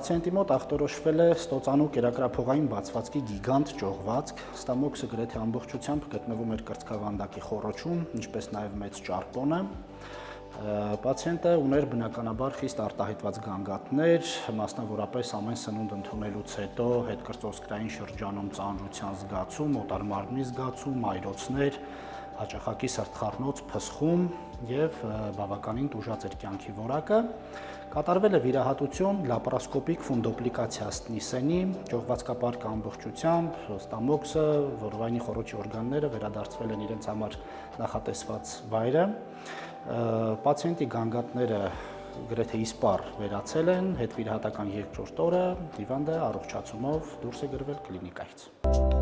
Պացիենտի մոտ ախտորոշվել է ստոծանու կերակրափողային բացվածքի գիգանտ ճողվածք, ստամոքսը գրեթե ամբողջությամբ գտնվում էր կրծքավանդակի խոռոչում, ինչպես նաև մեծ ճարպոնը։ Պացիենտը ուներ բնականաբար խիստ արտահայտված գանգատներ, մասնավորապես ամեն սնունդ ընդունելուց հետո հետկրծոսկրային շրջանում ծանրության զգացում, օտարմարմնի զգացում, այրոցներ, հաճախակի սրտխառնոց, փսխում և բավականին տուժած էր կյանքի որակը։ Կատարվել է վիրահատություն լապարոսկոպիկ ֆունդոպլիկացիա ստնիսենի, ճողվածքապարկ ամբողջությամբ, ստամոքսը, որովայնի խոռոչի օրգանները վերադարձվել են իրենց համար նախատեսված վայրը։ Պացիենտի գանգատները գրեթե իսպառ վերացել են, հետվիրահատական երկրորդ օրը հիվանդը առողջացումով դուրս է գրվել կլինիկայից։